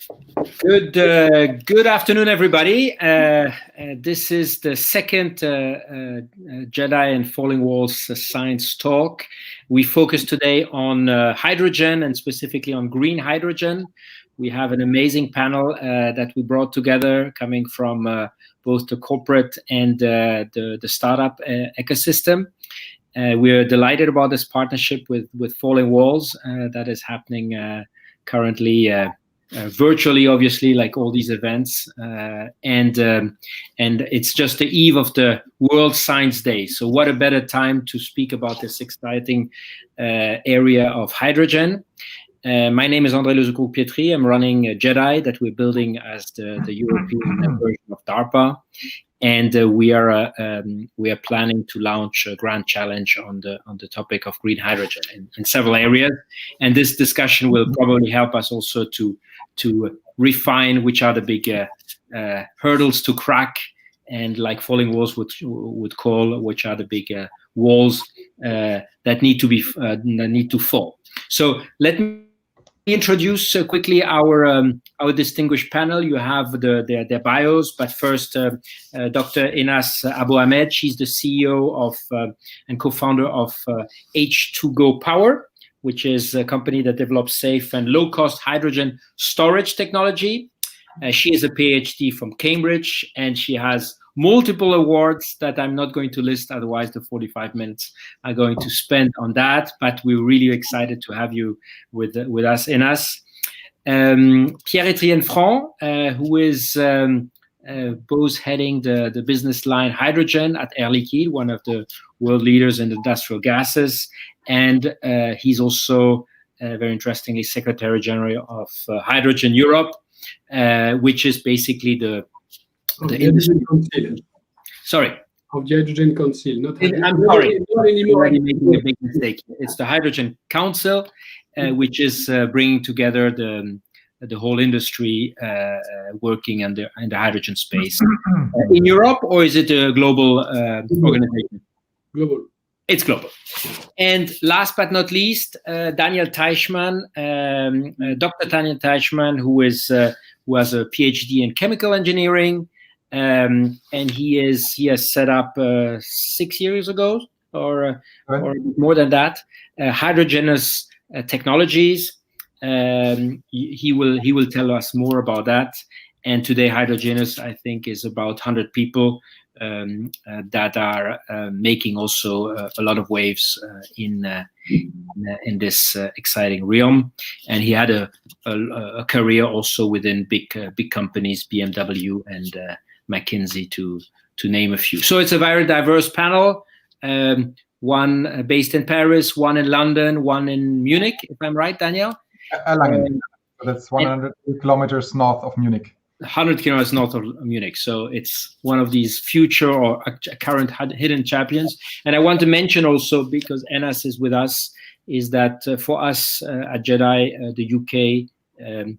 Good afternoon, everybody. This is the second JEDI and Falling Walls Science Talk. We focus today on hydrogen and specifically on green hydrogen. We have an amazing panel that we brought together coming from both the corporate and the startup ecosystem. We're delighted about this partnership with Falling Walls that is happening currently virtually, obviously, like all these events, and it's just the eve of the World Science Day. So what a better time to speak about this exciting area of hydrogen. My name is André Lezucourt-Pietri. I'm running JEDI that we're building as the European version of DARPA. And we are planning to launch a grand challenge on the topic of green hydrogen in several areas. And this discussion will probably help us also to refine which are the big hurdles to crack, and like Falling Walls would call, which are the big walls that need to fall. So let me introduce quickly our distinguished panel. You have their bios, but first, Dr. Enas Abou-Ahmed. She's the CEO of and co-founder of H2Go Power, which is a company that develops safe and low-cost hydrogen storage technology. She is a PhD from Cambridge, and she has multiple awards that I'm not going to list, otherwise the 45 minutes are going to spend on that. But we're really excited to have you with us, Enas. Pierre-Etienne Franc, who is both heading the business line hydrogen at Air Liquide, one of the world leaders in industrial gases, and he's also very interestingly Secretary General of Hydrogen Europe, which is basically the industry. Sorry. Of the Hydrogen Council, not Hydrogen. I'm sorry, not anymore. I'm making a big mistake. It's the Hydrogen Council, which is bringing together the whole industry working in the hydrogen space in Europe, or is it a global organization? Global. It's global. And last but not least, Daniel Teichmann, Dr. Daniel Teichmann, who has a PhD in chemical engineering, and he has set up 6 years ago, or more than that, hydrogenous technologies. He will tell us more about that. And today, Hydrogenous, I think, is about 100 people that are making also a lot of waves in this exciting realm. And he had a career also within big companies, BMW and McKinsey, to name a few. So it's a very diverse panel. One based in Paris, one in London, one in Munich, if I'm right, Daniel? Erlangen. That's 100 kilometers north of Munich. 100 kilometers north of Munich. So it's one of these future or current hidden champions. And I want to mention also, because Enas is with us, is that for us at JEDI, the UK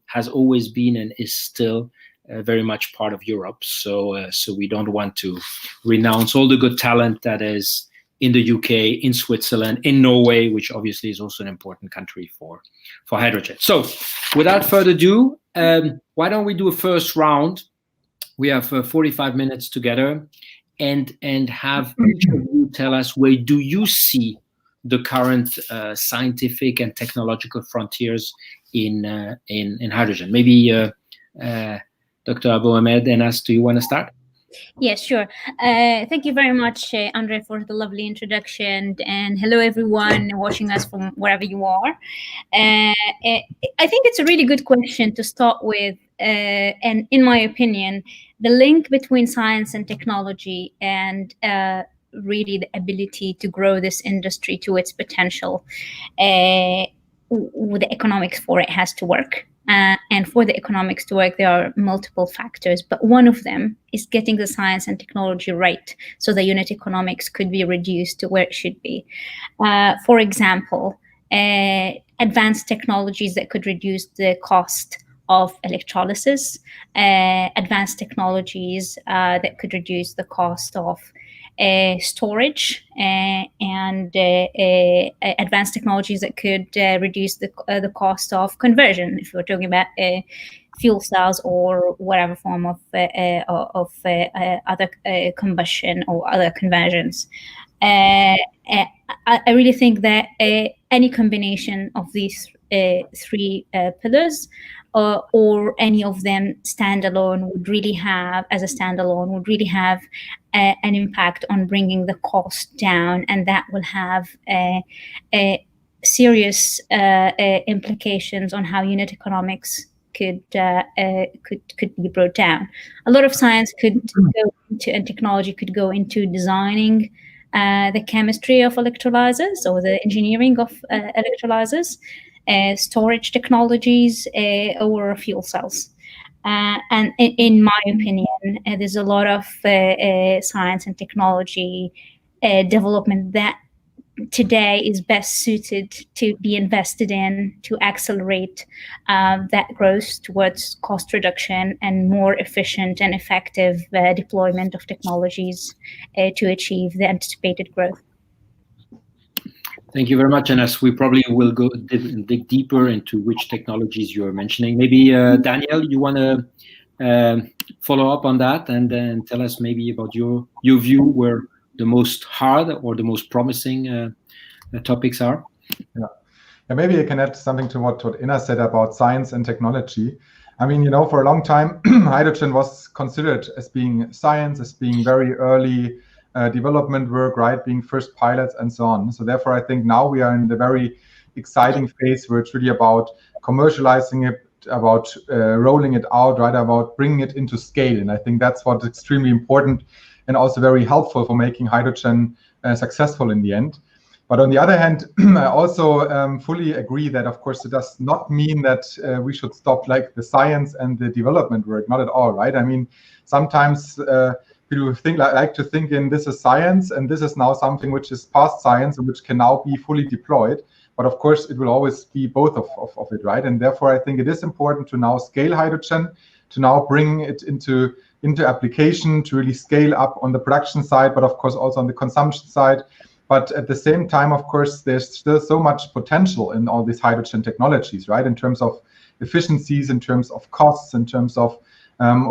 has always been and is still very much part of Europe. So we don't want to renounce all the good talent that is in the UK, in Switzerland, in Norway, which obviously is also an important country for hydrogen. So without further ado, why don't we do a first round? We have 45 minutes together, and have each of you tell us, where do you see the current scientific and technological frontiers in hydrogen? Maybe Dr. Abou-Ahmed, Enas, do you want to start? Yes, sure. Thank you very much, Andre, for the lovely introduction. And hello, everyone watching us from wherever you are. I think it's a really good question to start with. And in my opinion, the link between science and technology and really the ability to grow this industry to its potential, the economics for it has to work. And for the economics to work, there are multiple factors, but one of them is getting the science and technology right, so the unit economics could be reduced to where it should be. For example, advanced technologies that could reduce the cost of electrolysis, advanced technologies that could reduce the cost of storage and advanced technologies that could reduce the cost of conversion, if we're talking about fuel cells or whatever form of other combustion or other conversions. I really think that any combination of these three pillars or any of them standalone would really have an impact on bringing the cost down, and that will have serious implications on how unit economics could be brought down. A lot of science could go into, and technology could go into designing the chemistry of electrolyzers or the engineering of electrolyzers, storage technologies, or fuel cells. And in my opinion, there's a lot of science and technology development that today is best suited to be invested in to accelerate that growth towards cost reduction and more efficient and effective deployment of technologies to achieve the anticipated growth. Thank you very much. And as we probably will go dig deeper into which technologies you're mentioning, maybe Daniel, you want to follow up on that and then tell us maybe about your view where the most hard or the most promising topics are? Yeah, maybe I can add something to what Inna said about science and technology. I mean, you know, for a long time, hydrogen was considered as being science, as being very early development work, right? Being first pilots and so on. So therefore, I think now we are in the very exciting phase where it's really about commercializing it, about rolling it out, right? About bringing it into scale. And I think that's what's extremely important and also very helpful for making hydrogen successful in the end. But on the other hand, I also fully agree that, of course, it does not mean that we should stop like the science and the development work, not at all, right? I mean, sometimes people like to think in this is science and this is now something which is past science and which can now be fully deployed. But of course, it will always be both of it, right? And therefore, I think it is important to now scale hydrogen, to now bring it into application, to really scale up on the production side, but of course also on the consumption side. But at the same time, of course, there's still so much potential in all these hydrogen technologies, right? In terms of efficiencies, in terms of costs, in terms of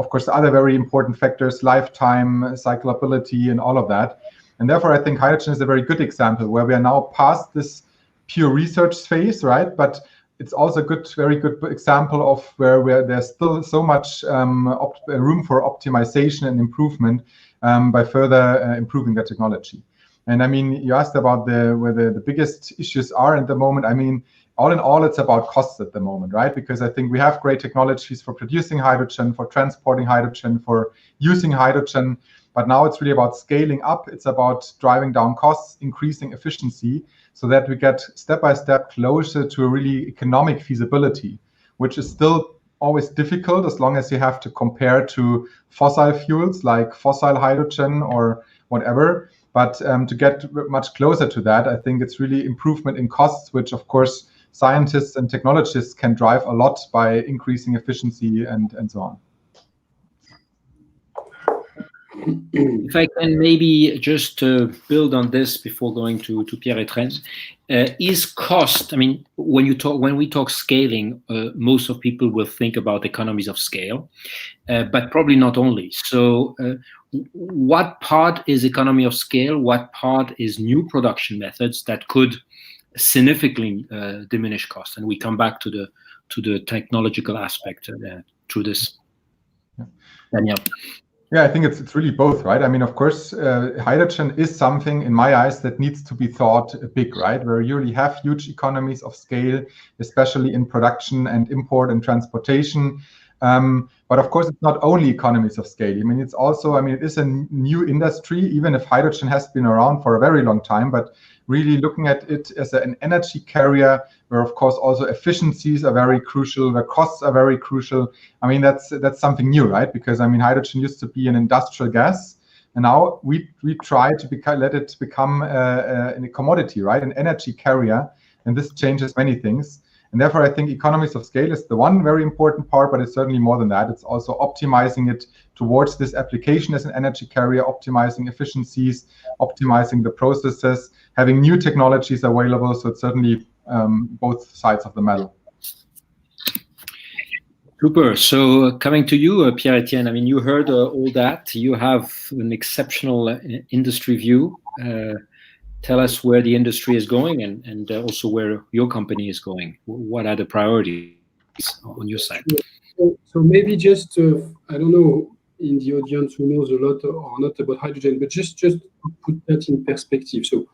course, other very important factors, lifetime, cyclability, and all of that. And therefore, I think hydrogen is a very good example where we are now past this pure research phase, right? But it's also a very good example of where there's still so much room for optimization and improvement by further improving the technology. And I mean, you asked about where the biggest issues are at the moment. I mean, all in all, it's about costs at the moment, right? Because I think we have great technologies for producing hydrogen, for transporting hydrogen, for using hydrogen. But now it's really about scaling up. It's about driving down costs, increasing efficiency, so that we get step by step closer to a really economic feasibility, which is still always difficult as long as you have to compare to fossil fuels like fossil hydrogen or whatever. But to get much closer to that, I think it's really improvement in costs, which of course scientists and technologists can drive a lot by increasing efficiency and so on. If I can maybe just build on this before going to Pierre-Etienne, is cost, I mean, when we talk scaling, most of people will think about economies of scale, but probably not only. So what part is economy of scale? What part is new production methods that could significantly diminish costs? And we come back to the technological aspect through this. Daniel. Yeah, I think it's really both, right? I mean, of course, hydrogen is something in my eyes that needs to be thought big, right? Where you really have huge economies of scale, especially in production and import and transportation. But of course, it's not only economies of scale. I mean, it's also, I mean, it is a new industry, even if hydrogen has been around for a very long time, but really looking at it as an energy carrier where, of course, also efficiencies are very crucial, where costs are very crucial. I mean, that's something new, right? Because, I mean, hydrogen used to be an industrial gas, and now we try to let it become a commodity, right? An energy carrier, and this changes many things. And therefore, I think economies of scale is the one very important part, but it's certainly more than that. It's also optimizing it towards this application as an energy carrier, optimizing efficiencies, optimizing the processes, having new technologies available. So it's certainly both sides of the medal. Super. So coming to you, Pierre-Etienne, I mean, you heard all that. You have an exceptional industry view. Tell us where the industry is going and also where your company is going. What are the priorities on your side? So maybe just, I don't know, in the audience who knows a lot or not about hydrogen, but just to put that in perspective. So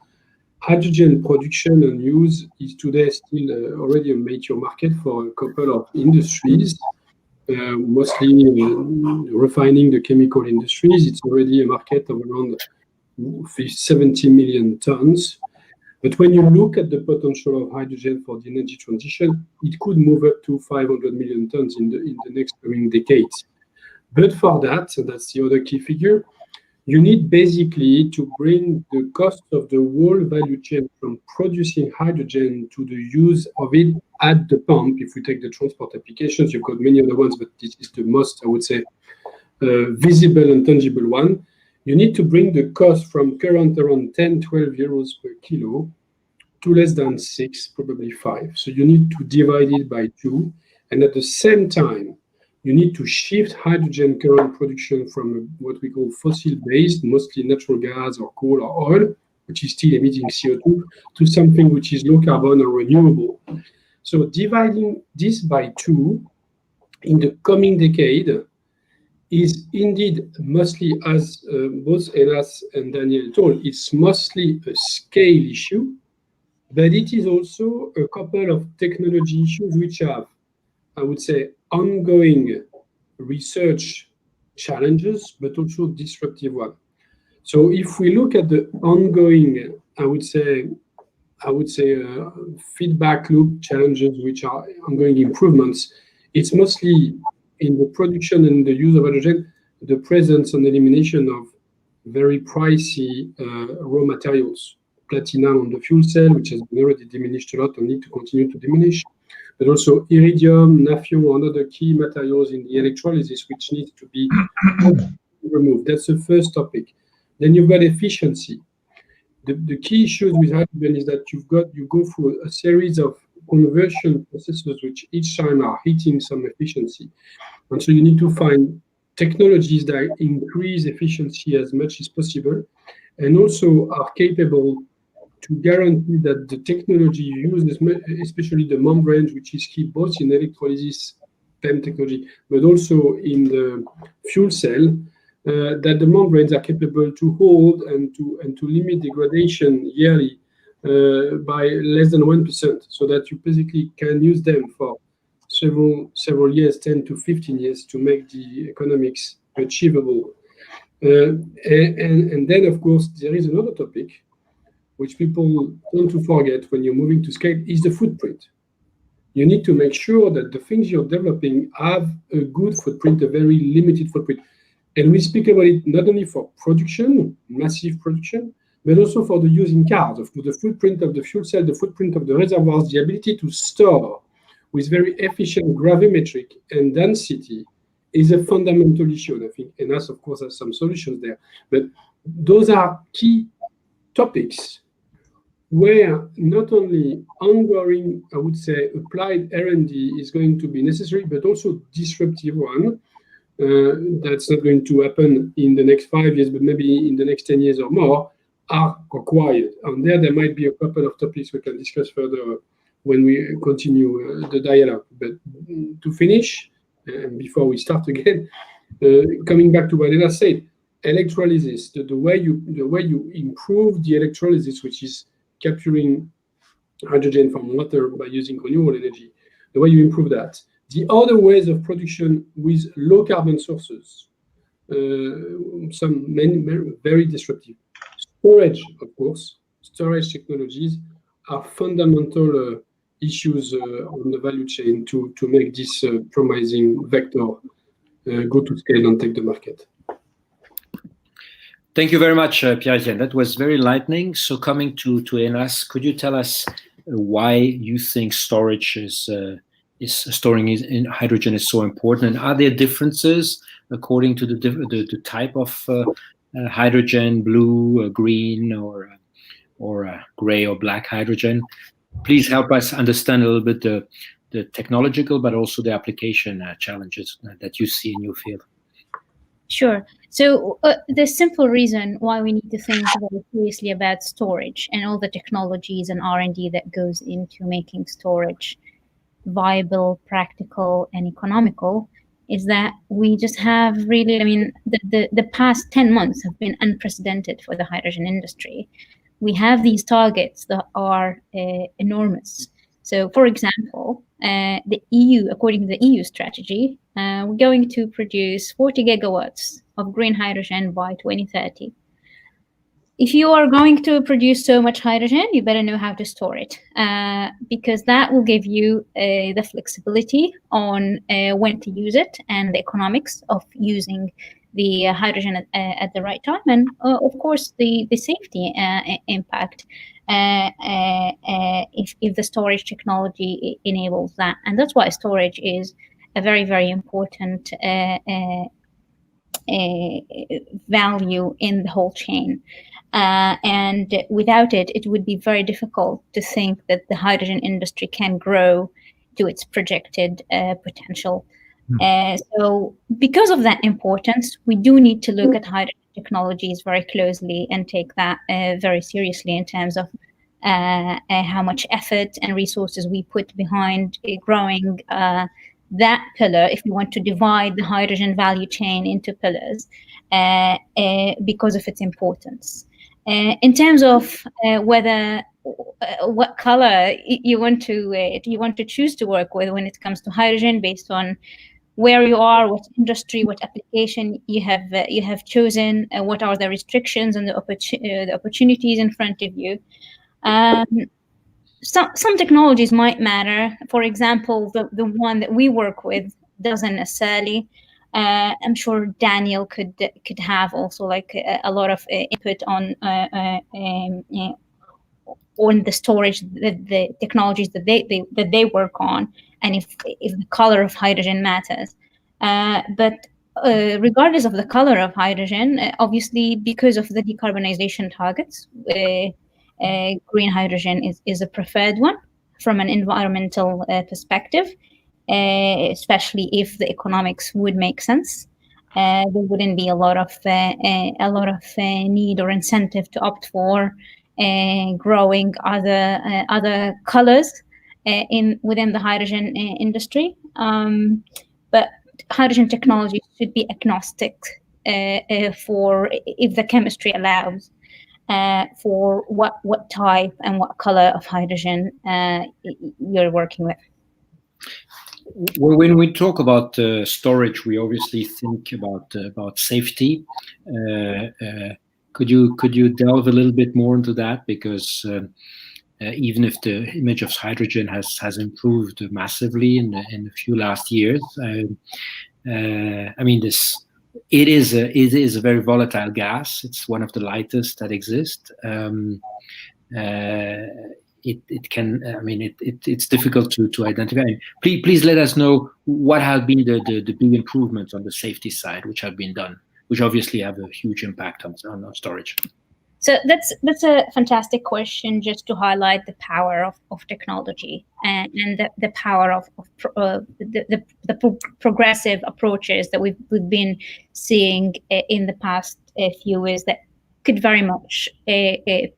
hydrogen production and use is today still already a major market for a couple of industries, mostly refining the chemical industries. It's already a market of around 70 million tons. But when you look at the potential of hydrogen for the energy transition, it could move up to 500 million tons in the next coming decades. But for that, and that's the other key figure, you need basically to bring the cost of the whole value chain from producing hydrogen to the use of it at the pump. If we take the transport applications, you've got many other ones, but this is the most, I would say, visible and tangible one. You need to bring the cost from current around 10, 12 euros per kilo to less than 6, probably 5. So you need to divide it by 2. And at the same time, you need to shift hydrogen current production from what we call fossil-based, mostly natural gas or coal or oil, which is still emitting CO2, to something which is low carbon or renewable. So dividing this by 2 in the coming decade is indeed mostly, as both Enas and Daniel told, it's mostly a scale issue, but it is also a couple of technology issues which have, I would say, ongoing research challenges, but also disruptive ones. So if we look at the ongoing, I would say, feedback loop challenges, which are ongoing improvements, it's mostly in the production and the use of hydrogen, the presence and elimination of very pricey raw materials. Platinum on the fuel cell, which has been already diminished a lot and need to continue to diminish, but also iridium, naphthalene, and other key materials in the electrolysis, which needs to be removed. That's the first topic. Then you've got efficiency. The key issues with hydrogen is that you go through a series of conversion processes which each time are hitting some efficiency. And so you need to find technologies that increase efficiency as much as possible and also are capable to guarantee that the technology you use, especially the membranes, which is key both in electrolysis PEM technology, but also in the fuel cell, that the membranes are capable to hold and to limit degradation yearly by less than 1%, so that you basically can use them for several years, 10 to 15 years, to make the economics achievable. And then, of course, there is another topic which people tend to forget when you're moving to scale, is the footprint. You need to make sure that the things you're developing have a good footprint, a very limited footprint. And we speak about it not only for production, massive production, but also for the use in cars, of the footprint of the fuel cell, the footprint of the reservoirs, the ability to store with very efficient gravimetric and density is a fundamental issue. And I think Enas, of course, has some solutions there. But those are key topics where not only ongoing, I would say, applied R&D is going to be necessary, but also disruptive one. That's not going to happen in the next 5 years, but maybe in the next 10 years or more, are required. And there might be a couple of topics we can discuss further when we continue the dialogue. But to finish, before we start again, coming back to what Ella said, electrolysis, the way you improve the electrolysis, which is capturing hydrogen from water by using renewable energy, the way you improve that. The other ways of production with low carbon sources, many very disruptive. Storage, of course, storage technologies are fundamental issues on the value chain to make this promising vector go to scale and take the market. Thank you very much, Pierre-Etienne. That was very enlightening. So coming to Enas, could you tell us why you think storage is storing in hydrogen is so important, and are there differences according to the type of hydrogen, blue, green, or gray or black hydrogen? Please help us understand a little bit the technological, but also the application challenges that you see in your field. Sure. So the simple reason why we need to think very seriously about storage and all the technologies and R&D that goes into making storage viable, practical, and economical is that we just have really, I mean, the past 10 months have been unprecedented for the hydrogen industry. We have these targets that are enormous. So, for example, the EU, according to the EU strategy, we're going to produce 40 gigawatts of green hydrogen by 2030. If you are going to produce so much hydrogen, you better know how to store it, because that will give you the flexibility on when to use it and the economics of using the hydrogen at the right time, and of course the safety impact if the storage technology enables that. And that's why storage is a very, very important value in the whole chain. And without it, it would be very difficult to think that the hydrogen industry can grow to its projected potential. So because of that importance, we do need to look at hydrogen technologies very closely and take that very seriously in terms of how much effort and resources we put behind growing that pillar, if we want to divide the hydrogen value chain into pillars, because of its importance. In terms of what color you want to choose to work with when it comes to hydrogen, based on where you are, what industry, what application you have chosen, what are the restrictions and the opportunities in front of you. Some technologies might matter. For example, the one that we work with doesn't necessarily. I'm sure Daniel could have also like a lot of input on the storage, the technologies that they work on, and if the color of hydrogen matters. But regardless of the color of hydrogen, obviously because of the decarbonization targets, green hydrogen is a preferred one from an environmental perspective, especially if the economics would make sense. There wouldn't be a lot of need or incentive to opt for growing other colors within the hydrogen industry. But hydrogen technology should be agnostic for if the chemistry allows. For what type and what color of hydrogen you're working with. Well, when we talk about storage, we obviously think about safety. Could you delve a little bit more into that? Because even if the image of hydrogen has improved massively in a few last years, I mean, it is a very volatile gas. It's one of the lightest that exist. It can. I mean, it's difficult to identify. Please let us know what have been the big improvements on the safety side which have been done, which obviously have a huge impact on storage. So that's a fantastic question, just to highlight the power of technology and the power of the progressive approaches that we've been seeing in the past few years that could very much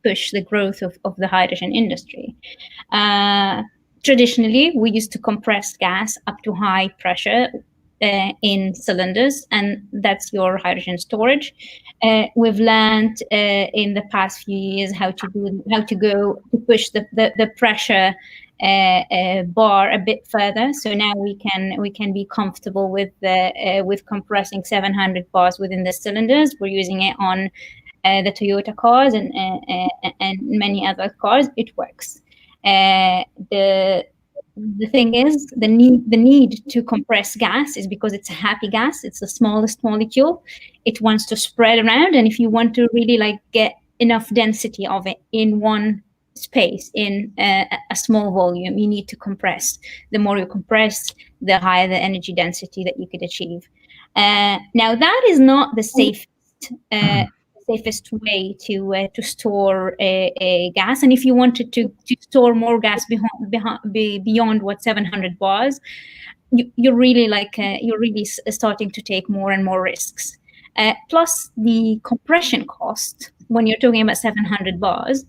push the growth of the hydrogen industry. Traditionally, we used to compress gas up to high pressure in cylinders, and that's your hydrogen storage. We've learned in the past few years how to go to push the pressure bar a bit further. So now we can be comfortable with compressing 700 bars within the cylinders. We're using it on the Toyota cars and many other cars. It works. The thing is, the need to compress gas is because it's a happy gas. It's the smallest molecule. It wants to spread around, and if you want to really like get enough density of it in one space in a small volume. You need to compress. The more you compress, the higher the energy density that you could achieve. Now, that is not the safest way to store a gas. And if you wanted to store more gas beyond what 700 bars, you're really starting to take more and more risks. Plus the compression cost, when you're talking about 700 bars,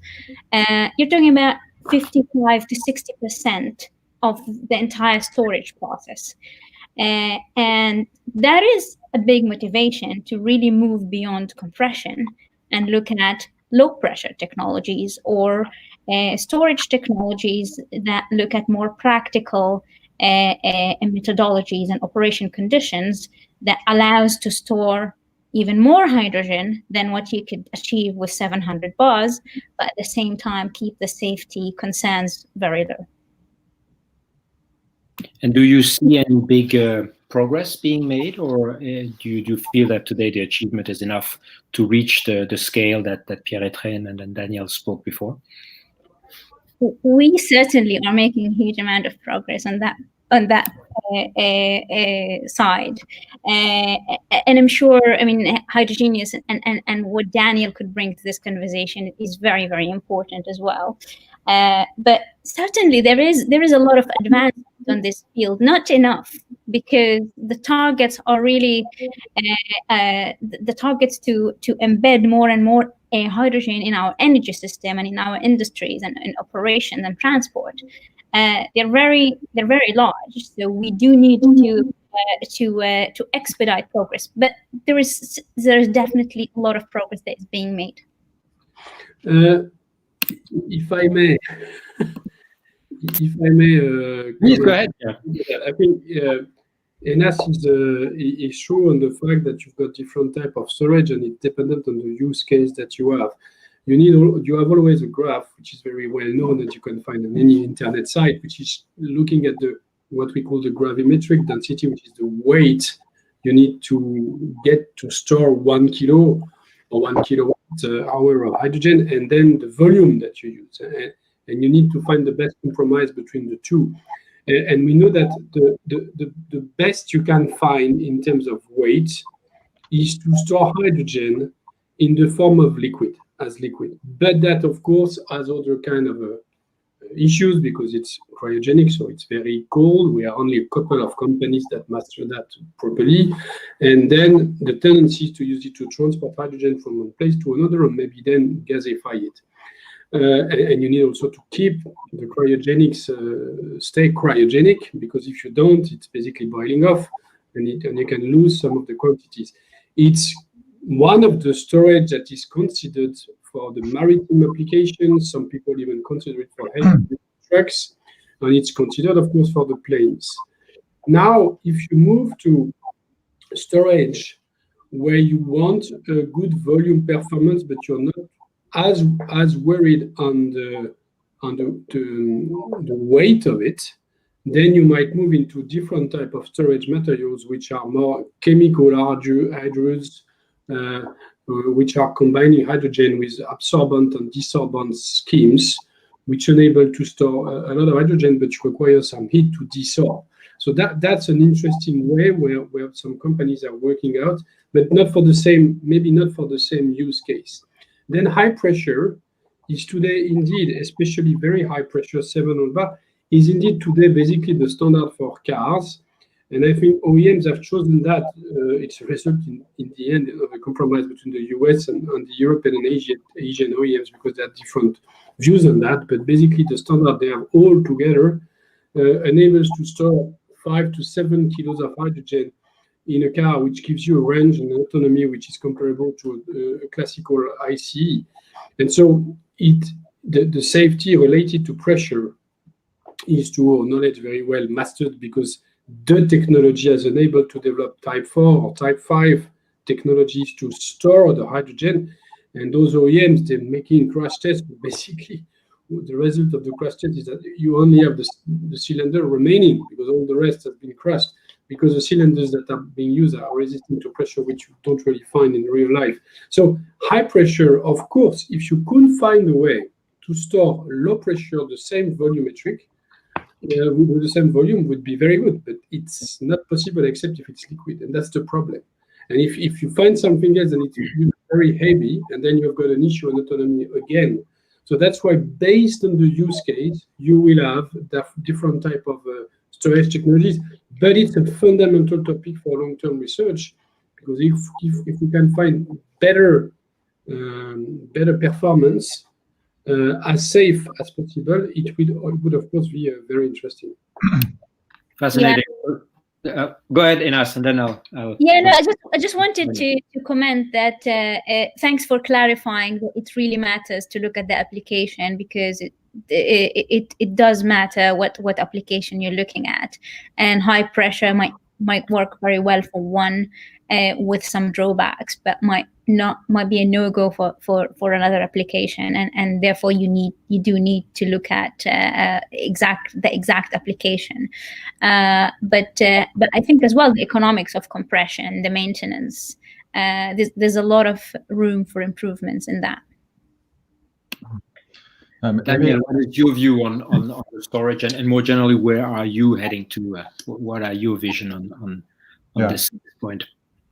you're talking about 55 to 60% of the entire storage process. And that is a big motivation to really move beyond compression and look at low pressure technologies or storage technologies that look at more practical methodologies and operation conditions that allows to store even more hydrogen than what you could achieve with 700 bars, but at the same time keep the safety concerns very low. And do you see any big progress being made, or do you feel that today the achievement is enough to reach the scale that Pierre-Etienne and Daniel spoke before? We certainly are making a huge amount of progress on that side, and I'm sure, I mean, Hydrogenious and what Daniel could bring to this conversation is very, very important as well. But certainly there is a lot of advancement on this field, not enough, because the targets are really the targets to embed more and more hydrogen in our energy system and in our industries and in operations and transport. They're very large, so we do need to expedite progress. But there is definitely a lot of progress that is being made. If I may, Please go ahead. Yeah. I think ENAS is true on the fact that you've got different type of storage, and it's dependent on the use case that you have. You have always a graph, which is very well known, that you can find on any internet site, which is looking at what we call the gravimetric density, which is the weight you need to get to store 1 kilo or 1 kilowatt hour of hydrogen, and then the volume that you use. And you need to find the best compromise between the two. And we know that the best you can find in terms of weight is to store hydrogen in the form of liquid, as liquid. But that, of course, has other kind of issues because it's cryogenic, so it's very cold. We are only a couple of companies that master that properly. And then the tendency is to use it to transport hydrogen from one place to another, and maybe then gasify it. And you need also to keep the cryogenics stay cryogenic, because if you don't, it's basically boiling off, and you can lose some of the quantities. It's one of the storage that is considered for the maritime applications. Some people even consider it for heavy trucks, and it's considered, of course, for the planes. Now, if you move to storage where you want a good volume performance, but you're not as worried on the weight of it, then you might move into different type of storage materials, which are more chemical hydros, which are combining hydrogen with absorbent and desorbent schemes, which enable to store a lot of hydrogen, but require some heat to desorb. So that's an interesting way where some companies are working out, but not for the same, maybe not for the same use case. Then high pressure is today indeed, especially very high pressure 700 bar, is indeed today basically the standard for cars. And I think OEMs have chosen that. It's a result in the end of a compromise between the US and the European and Asian OEMs, because they have different views on that. But basically the standard they have all together enables to store 5 to 7 kilos of hydrogen in a car, which gives you a range and autonomy which is comparable to a classical ICE. And so the safety related to pressure is, to our knowledge, very well mastered, because the technology has enabled to develop type 4 or type 5 technologies to store the hydrogen. And those OEMs, they're making crash tests, but basically the result of the crash test is that you only have the cylinder remaining, because all the rest has been crushed, because the cylinders that are being used are resistant to pressure, which you don't really find in real life. So high pressure, of course, if you couldn't find a way to to store low pressure, the same volumetric, with the same volume would be very good, but it's not possible except if it's liquid, and that's the problem. And if you find something else and it's very heavy, and then you've got an issue on autonomy again. So that's why, based on the use case, you will have different type of storage technologies, but it's a fundamental topic for long-term research, because if we can find better performance, as safe as possible, it would of course be very interesting. Fascinating. Yeah. Go ahead, Inas, and then I'll yeah, no, I just wanted to comment that thanks for clarifying that it really matters to look at the application, because it does matter what application you're looking at, and high pressure might work very well for one with some drawbacks, but might be a no-go for another application, and therefore you do need to look at the exact application. But I think as well the economics of compression, the maintenance, there's a lot of room for improvements in that. Daniel, what is your view on the storage, and more generally, where are you heading to? What are your vision on this point?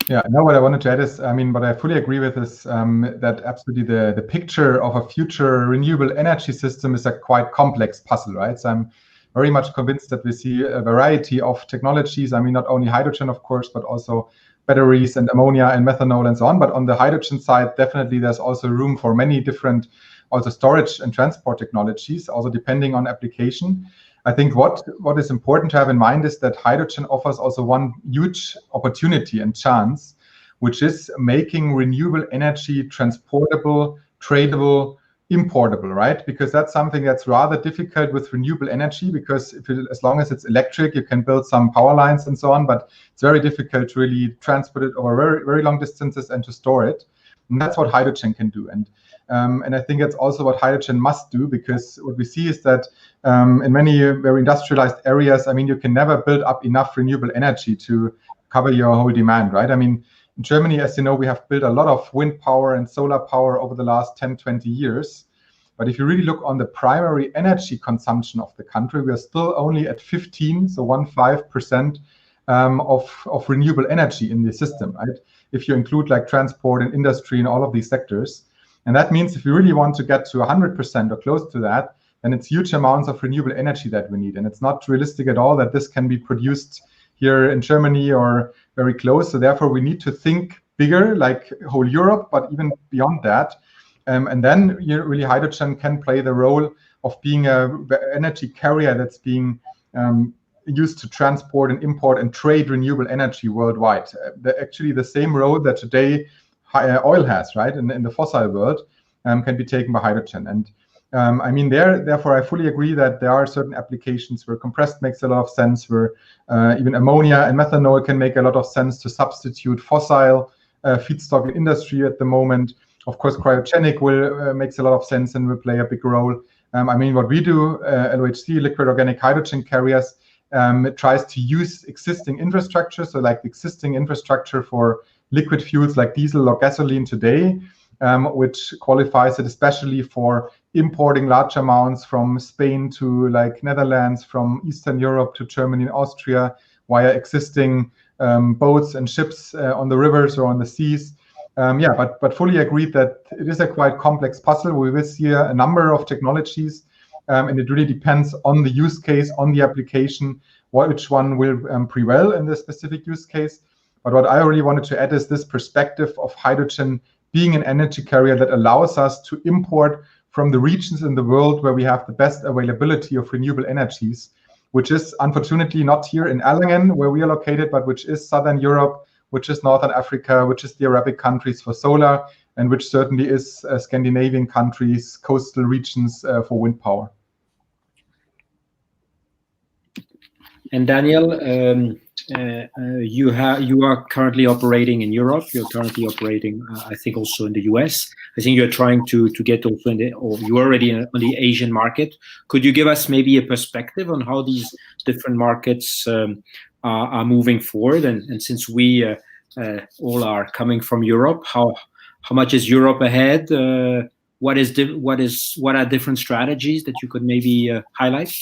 Yeah, no, what I wanted to add is, I mean, what I fully agree with is that absolutely the picture of a future renewable energy system is a quite complex puzzle, right? So I'm very much convinced that we see a variety of technologies. I mean, not only hydrogen, of course, but also batteries and ammonia and methanol and so on. But on the hydrogen side, definitely there's also room for many different also storage and transport technologies, also depending on application. I think what is important to have in mind is that hydrogen offers also one huge opportunity and chance, which is making renewable energy transportable, tradable, importable, right? Because that's something that's rather difficult with renewable energy, because as long as it's electric, you can build some power lines and so on, but it's very difficult to really transport it over very, very long distances and to store it. And that's what hydrogen can do. And I think it's also what hydrogen must do, because what we see is that in many very industrialized areas, I mean, you can never build up enough renewable energy to cover your whole demand, right? I mean, in Germany, as you know, we have built a lot of wind power and solar power over the last 10, 20 years. But if you really look on the primary energy consumption of the country, we are still only at 15% of renewable energy in the system, right? If you include like transport and industry and all of these sectors. And that means if you really want to get to 100% or close to that, then it's huge amounts of renewable energy that we need. And it's not realistic at all that this can be produced here in Germany or very close. So therefore, we need to think bigger, like whole Europe, but even beyond that. And then really hydrogen can play the role of being an energy carrier that's being used to transport and import and trade renewable energy worldwide. Actually, the same role that today oil has, right, in the fossil world, can be taken by hydrogen. And I mean, therefore, I fully agree that there are certain applications where compressed makes a lot of sense, where even ammonia and methanol can make a lot of sense to substitute fossil feedstock in industry at the moment. Of course, cryogenic makes a lot of sense and will play a big role. I mean, what we do, LOHC, liquid organic hydrogen carriers, it tries to use existing infrastructure, so like the existing infrastructure for liquid fuels like diesel or gasoline today, which qualifies it especially for importing large amounts from Spain to like Netherlands, from Eastern Europe to Germany and Austria via existing boats and ships on the rivers or on the seas. But fully agreed that it is a quite complex puzzle. We will see a number of technologies, and it really depends on the use case, on the application, which one will prevail in the specific use case. But what I really wanted to add is this perspective of hydrogen being an energy carrier that allows us to import from the regions in the world where we have the best availability of renewable energies, which is unfortunately not here in Erlangen, where we are located, but which is Southern Europe, which is Northern Africa, which is the Arabic countries for solar, and which certainly is Scandinavian countries, coastal regions for wind power. And Daniel, you are currently operating in Europe. You're currently operating, I think, also in the US. I think you're trying to get also or you're already on the Asian market. Could you give us maybe a perspective on how these different markets are moving forward? And since we all are coming from Europe, how much is Europe ahead what are different strategies that you could maybe highlight?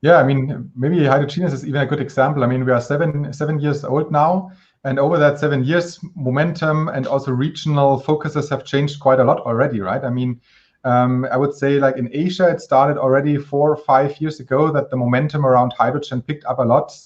Yeah, I mean, maybe Hydrogenous is even a good example. I mean, we are seven years old now, and over that 7 years, momentum and also regional focuses have changed quite a lot already, right? I mean, I would say like in Asia, it started already 4 or 5 years ago that the momentum around hydrogen picked up a lot,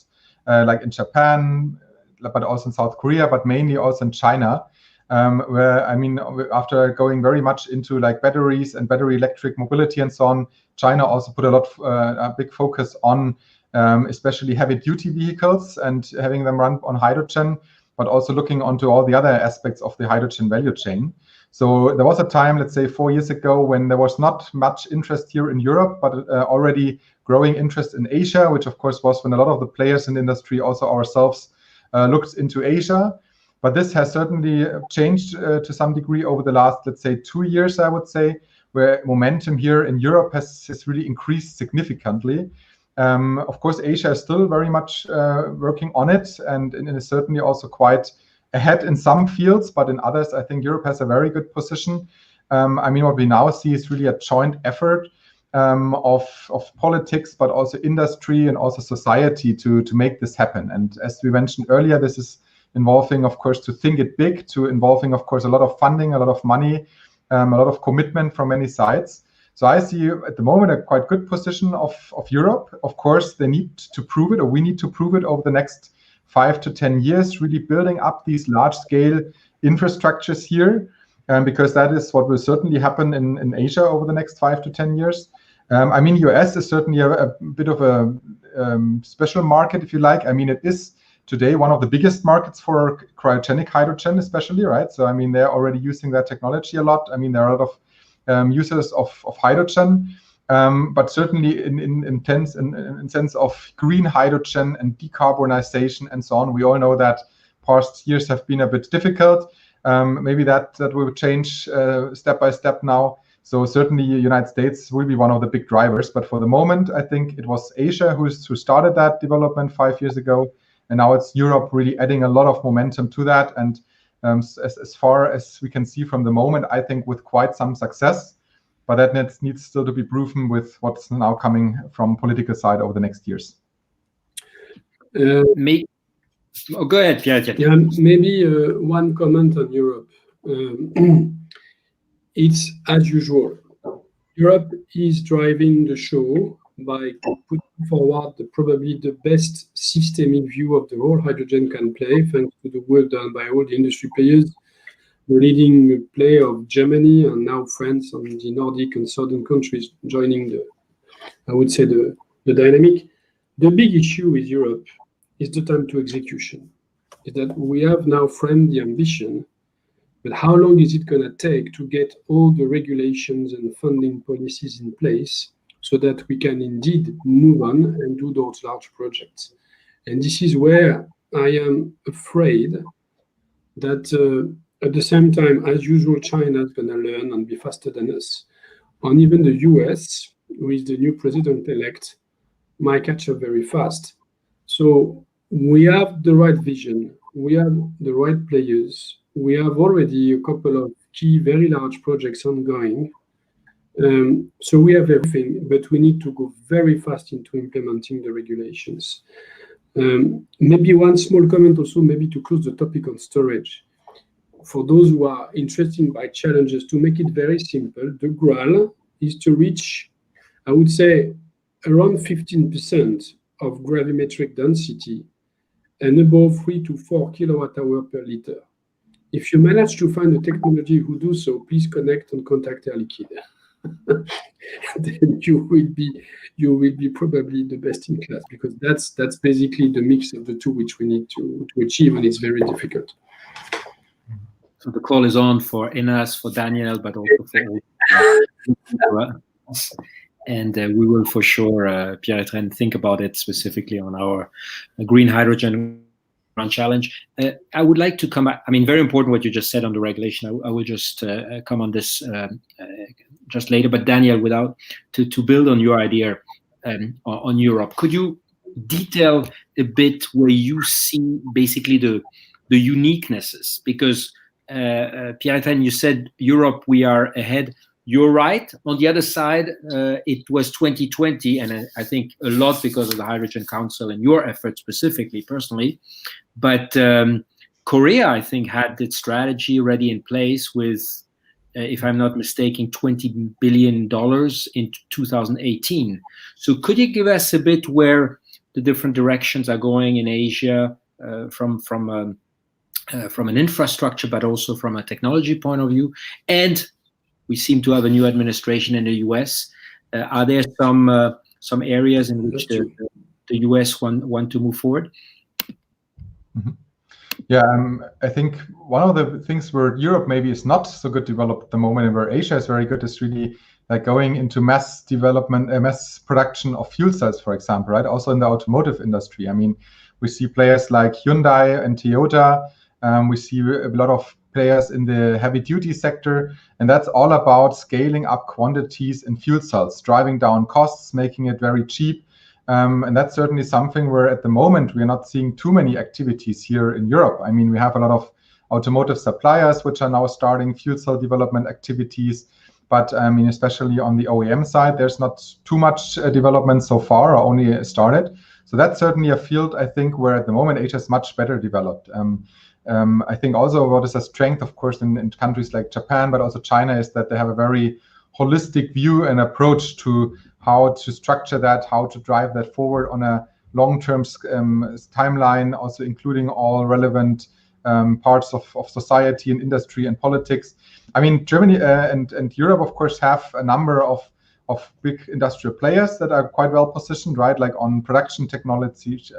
like in Japan, but also in South Korea, but mainly also in China, where, I mean, after going very much into like batteries and battery electric mobility and so on, China also put a big focus on especially heavy-duty vehicles and having them run on hydrogen, but also looking onto all the other aspects of the hydrogen value chain. So there was a time, let's say 4 years ago, when there was not much interest here in Europe, but already growing interest in Asia, which of course was when a lot of the players in the industry, also ourselves, looked into Asia. But this has certainly changed to some degree over the last, let's say, 2 years, I would say, where momentum here in Europe has really increased significantly. Of course, Asia is still very much working on it, and is certainly also quite ahead in some fields, but in others, I think Europe has a very good position. I mean, what we now see is really a joint effort of politics, but also industry and also society to make this happen. And as we mentioned earlier, this is involving, of course, to think it big, to involving, of course, a lot of funding, a lot of money, a lot of commitment from many sides. So I see at the moment a quite good position of Europe. Of course, they need to prove it, or we need to prove it over the next 5 to 10 years, really building up these large-scale infrastructures here, because that is what will certainly happen in Asia over the next 5 to 10 years. I mean, US is certainly a bit of a special market, if you like. I mean, it is today one of the biggest markets for cryogenic hydrogen, especially, right? So, I mean, they're already using that technology a lot. I mean, there are a lot of users of hydrogen, but certainly in sense of green hydrogen and decarbonization and so on, we all know that past years have been a bit difficult. Maybe that will change step by step now. So certainly the United States will be one of the big drivers. But for the moment, I think it was Asia who started that development 5 years ago. And now it's Europe really adding a lot of momentum to that. And as far as we can see from the moment, I think with quite some success, but that needs still to be proven with what's now coming from political side over the next years. Go ahead, Pierre. Yeah, maybe one comment on Europe. It's as usual. Europe is driving the show by putting forward probably the best systemic view of the role hydrogen can play, thanks to the work done by all the industry players, the leading player of Germany and now France and the Nordic and southern countries joining I would say the dynamic. The big issue with Europe is the time to execution. Is that we have now framed the ambition, but how long is it going to take to get all the regulations and funding policies in place so that we can indeed move on and do those large projects? And this is where I am afraid that at the same time, as usual, China is going to learn and be faster than us. And even the US, with the new president-elect, might catch up very fast. So we have the right vision. We have the right players. We have already a couple of key, very large projects ongoing. So we have everything, but we need to go very fast into implementing the regulations. Maybe one small comment also, maybe to close the topic on storage. For those who are interested by challenges, to make it very simple, the Graal is to reach, I would say, around 15% of gravimetric density and above 3 to 4 kilowatt hour per liter. If you manage to find a technology who do so, please connect and contact Air Liquide. Then you will be probably the best in class, because that's basically the mix of the two which we need to achieve, and it's very difficult. So the call is on for Inas, for Daniel, but also for all. And we will for sure, Pierre-Etienne, think about it specifically on our green hydrogen run challenge. I would like to come back. I mean, very important what you just said on the regulation. I will just come on this just later. But Daniel, to build on your idea on Europe, could you detail a bit where you see basically the uniquenesses? Because Pierre-Etienne, you said Europe, we are ahead. You're right. On the other side, it was 2020, and I think a lot because of the Hydrogen Council and your efforts specifically, personally. But Korea, I think, had its strategy already in place with, if I'm not mistaken, $20 billion in 2018. So could you give us a bit where the different directions are going in Asia from an infrastructure, but also from a technology point of view? And we seem to have a new administration in the US. Are there some areas in which the US want to move forward? Mm-hmm. Yeah, I think one of the things where Europe maybe is not so good developed at the moment, and where Asia is very good, is really like going into mass development, mass production of fuel cells, for example, right? Also in the automotive industry. I mean, we see players like Hyundai and Toyota. We see a lot of players in the heavy-duty sector, and that's all about scaling up quantities in fuel cells, driving down costs, making it very cheap. And that's certainly something where at the moment we're not seeing too many activities here in Europe. I mean, we have a lot of automotive suppliers which are now starting fuel cell development activities, but I mean, especially on the OEM side, there's not too much development so far, or only started. So that's certainly a field, I think, where at the moment Asia is much better developed. I think also what is a strength, of course, in countries like Japan, but also China, is that they have a very holistic view and approach to how to structure that, how to drive that forward on a long-term timeline, also including all relevant parts of society and industry and politics. I mean, Germany and Europe, of course, have a number of big industrial players that are quite well positioned, right? Like on production technologies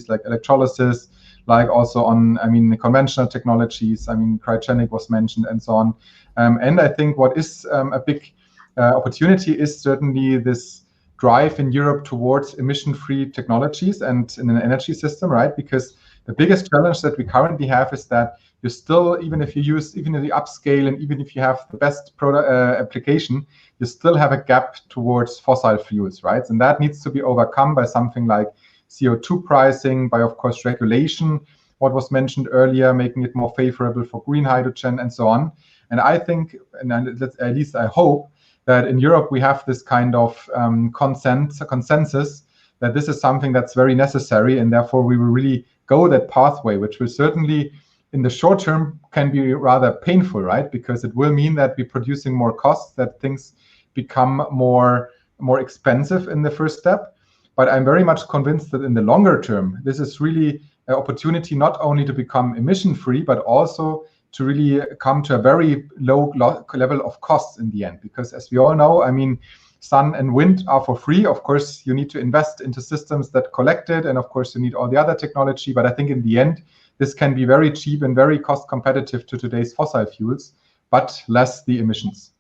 like electrolysis, like also on, I mean, the conventional technologies. I mean, cryogenic was mentioned and so on. And I think what is a big opportunity is certainly this drive in Europe towards emission-free technologies and in an energy system, right? Because the biggest challenge that we currently have is that you still, even if you upscale and even if you have the best product application, you still have a gap towards fossil fuels, right? And that needs to be overcome by something like CO2 pricing, by, of course, regulation, what was mentioned earlier, making it more favorable for green hydrogen and so on. And I think, and at least I hope, that in Europe we have this kind of consensus that this is something that's very necessary, and therefore we will really go that pathway, which will certainly in the short term can be rather painful, right? Because it will mean that we're producing more costs, that things become more expensive in the first step. But I'm very much convinced that in the longer term, this is really an opportunity not only to become emission-free, but also to really come to a very low level of costs in the end. Because as we all know, I mean, sun and wind are for free. Of course, you need to invest into systems that collect it, and of course, you need all the other technology. But I think in the end, this can be very cheap and very cost competitive to today's fossil fuels, but less the emissions.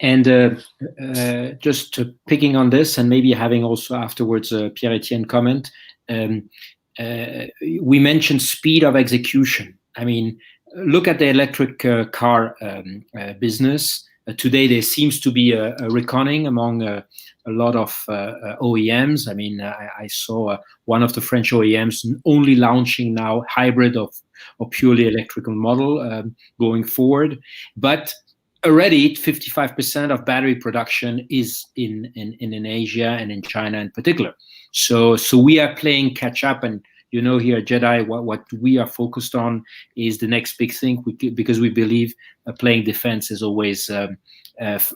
And just picking on this, and maybe having also afterwards Pierre-Etienne comment, we mentioned speed of execution. I mean, look at the electric car business. Today, there seems to be a reckoning among a lot of OEMs. I mean, I saw one of the French OEMs only launching now hybrid or purely electrical model going forward. But already 55% of battery production is in Asia and in China in particular. So we are playing catch up, and you know, here at JEDI, what we are focused on is the next big thing, because we believe playing defense is always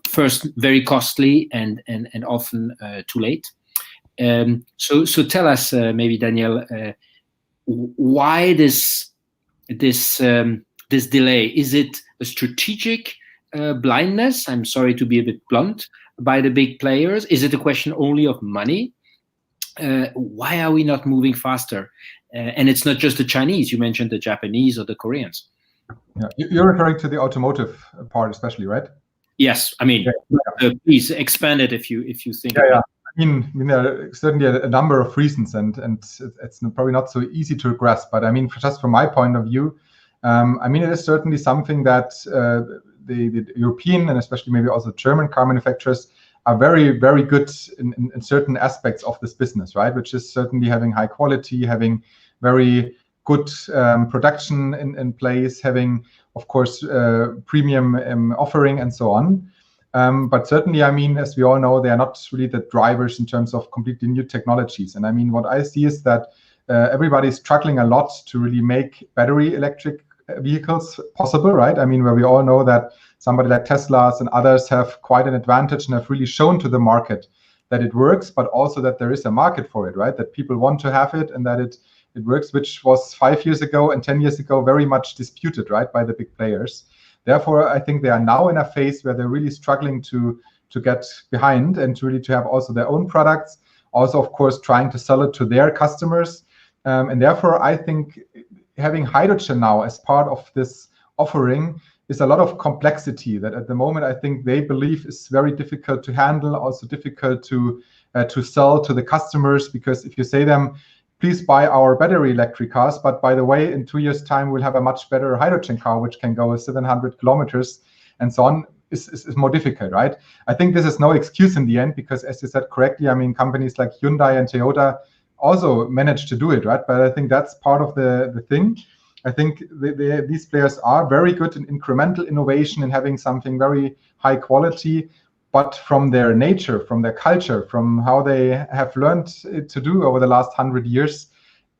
first very costly and often too late. So tell us, maybe Daniel, why this delay? Is it a strategic blindness? I'm sorry to be a bit blunt, by the big players. Is it a question only of money? Why are we not moving faster? And it's not just the Chinese. You mentioned the Japanese or the Koreans. Yeah, you're referring to the automotive part, especially, right? Yes, I mean, please expand it if you think. Yeah. I mean, there are certainly a number of reasons, and it's probably not so easy to grasp. But I mean, just from my point of view, I mean, it is certainly something that the European and especially maybe also German car manufacturers are very, very good in certain aspects of this business, right? Which is certainly having high quality, having very good production in place, having, of course, premium offering and so on. But certainly, I mean, as we all know, they are not really the drivers in terms of completely new technologies. And I mean, what I see is that everybody's struggling a lot to really make battery electric vehicles possible, right? I mean, where we all know that somebody like Tesla's and others have quite an advantage and have really shown to the market that it works, but also that there is a market for it, right? That people want to have it and that it works, which was 5 years ago and 10 years ago very much disputed, right, by the big players. Therefore, I think they are now in a phase where they're really struggling to get behind and to really to have also their own products, also, of course, trying to sell it to their customers. And therefore, I think having hydrogen now as part of this offering is a lot of complexity that at the moment I think they believe is very difficult to handle, also difficult to sell to the customers, because if you say them, please buy our battery electric cars, but by the way, in 2 years' time, we'll have a much better hydrogen car, which can go 700 kilometers and so on, is more difficult, right? I think this is no excuse in the end, because as you said correctly, I mean, companies like Hyundai and Toyota also managed to do it, right? But I think that's part of the thing. I think these players are very good in incremental innovation and having something very high quality, but from their nature, from their culture, from how they have learned to do over the last 100 years,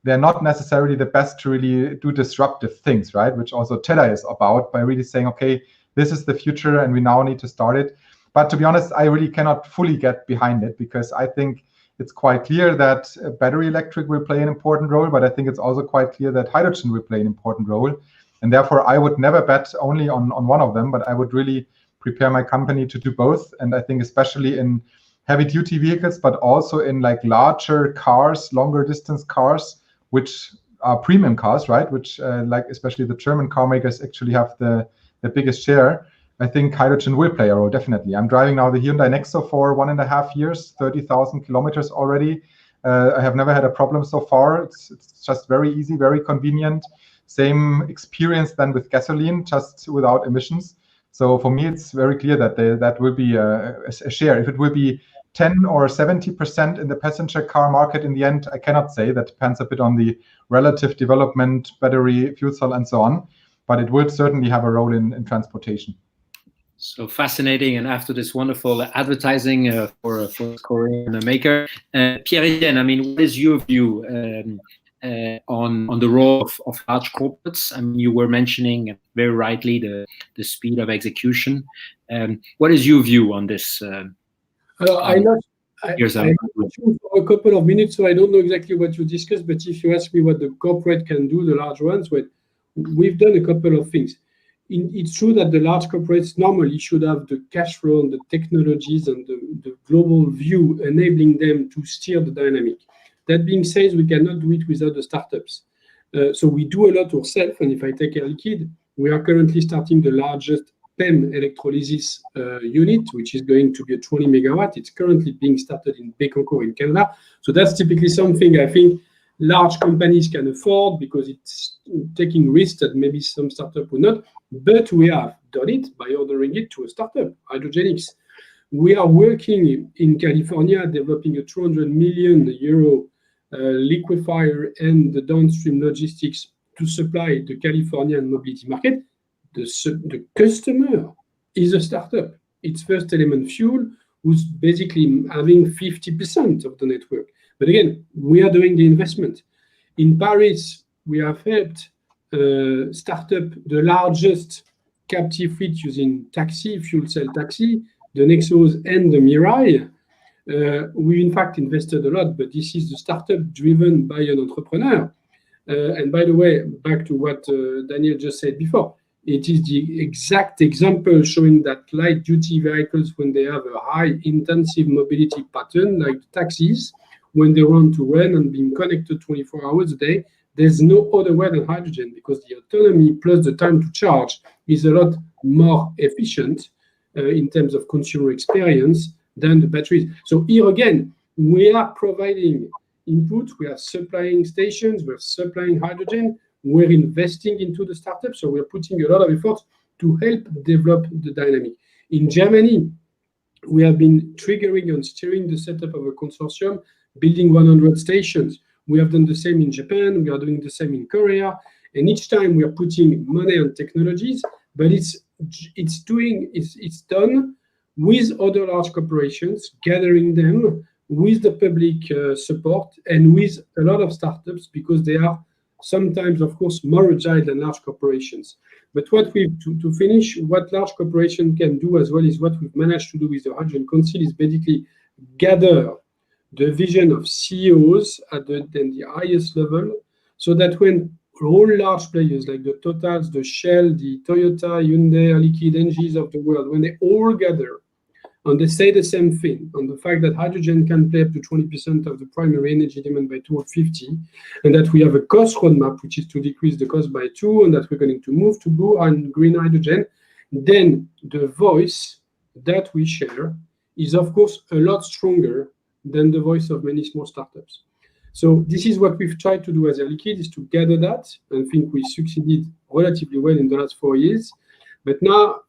they're not necessarily the best to really do disruptive things, right? Which also JEDI is about, by really saying, okay, this is the future and we now need to start it. But to be honest, I really cannot fully get behind it, because I think it's quite clear that battery electric will play an important role, but I think it's also quite clear that hydrogen will play an important role. And therefore, I would never bet only on one of them, but I would really prepare my company to do both. And I think especially in heavy duty vehicles, but also in like larger cars, longer distance cars, which are premium cars, right? Which like especially the German car makers actually have the biggest share. I think hydrogen will play a role, definitely. I'm driving now the Hyundai Nexo for 1.5 years, 30,000 kilometers already. I have never had a problem so far. It's just very easy, very convenient. Same experience than with gasoline, just without emissions. So for me, it's very clear that that will be a share. If it will be 10 or 70% in the passenger car market in the end, I cannot say. That depends a bit on the relative development, battery, fuel cell, and so on. But it will certainly have a role in transportation. So fascinating. And after this wonderful advertising for Korean maker, Pierre-Etienne, I mean, what is your view on the role of large corporates? I mean, you were mentioning very rightly the speed of execution. What is your view on this? I for a couple of minutes, so I don't know exactly what you discussed, but if you ask me what the corporate can do, the large ones, well, we've done a couple of things. It's true that the large corporates normally should have the cash flow and the technologies and the global view enabling them to steer the dynamic. That being said, we cannot do it without the startups. So we do a lot ourselves, and if I take Air Liquide, we are currently starting the largest PEM electrolysis unit, which is going to be a 20 megawatt. It's currently being started in Bécancour in Canada. So that's typically something I think large companies can afford, because it's taking risks that maybe some startup would not. But we have done it by ordering it to a startup, Hydrogenics. We are working in California, developing a 200 million euro liquefier and the downstream logistics to supply the Californian mobility market. The customer is a startup. It's First Element Fuel, who's basically having 50% of the network. But again, we are doing the investment. In Paris, we have helped start up the largest captive fleet using taxi, fuel cell taxi, the Nexos and the Mirai. We in fact invested a lot, but this is the startup driven by an entrepreneur. And by the way, back to what Daniel just said before, it is the exact example showing that light duty vehicles, when they have a high intensive mobility pattern, like taxis, when they want to run and being connected 24 hours a day, there's no other way than hydrogen, because the autonomy plus the time to charge is a lot more efficient in terms of consumer experience than the batteries. So here again, we are providing input, we are supplying stations, we're supplying hydrogen, we're investing into the startup, so we're putting a lot of effort to help develop the dynamic. In Germany, we have been triggering and steering the setup of a consortium, building 100 stations. We have done the same in Japan. We are doing the same in Korea. And each time we are putting money on technologies, but it's done with other large corporations, gathering them with the public support and with a lot of startups, because they are sometimes, of course, more agile than large corporations. But what to finish, what large corporation can do as well is what we've managed to do with the Hydrogen Council is basically gather the vision of CEOs at the highest level, so that when all large players like the Totals, the Shell, the Toyota, Hyundai, Air Liquide, Engies of the world, when they all gather and they say the same thing on the fact that hydrogen can play up to 20% of the primary energy demand by 2050, and that we have a cost roadmap which is to decrease the cost by 2, and that we're going to move to blue and green hydrogen, then the voice that we share is, of course, a lot stronger than the voice of many small startups. So this is what we've tried to do as Air Liquide, is to gather that, and I think we succeeded relatively well in the last 4 years. But now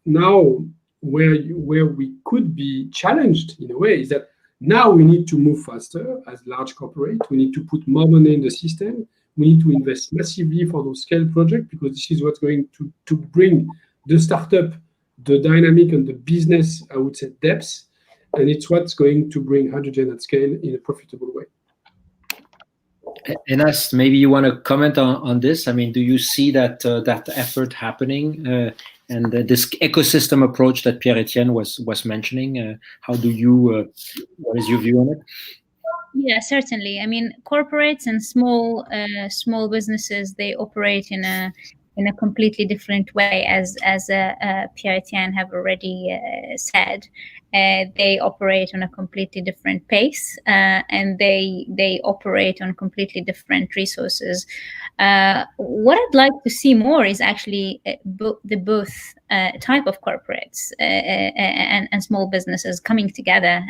where we could be challenged in a way is that now we need to move faster as large corporate. We need to put more money in the system. We need to invest massively for those scale projects, because this is what's going to bring the startup, the dynamic and the business, I would say, depth. And it's what's going to bring hydrogen at scale in a profitable way. Enas, maybe you want to comment on this. I mean, do you see that effort happening and this ecosystem approach that Pierre-Etienne was mentioning? How do you? What is your view on it? Yeah, certainly. I mean, corporates and small businesses, they operate in a completely different way, as Pierre-Etienne have already said. They operate on a completely different pace, and they operate on completely different resources. What I'd like to see more is actually both type of corporates and small businesses coming together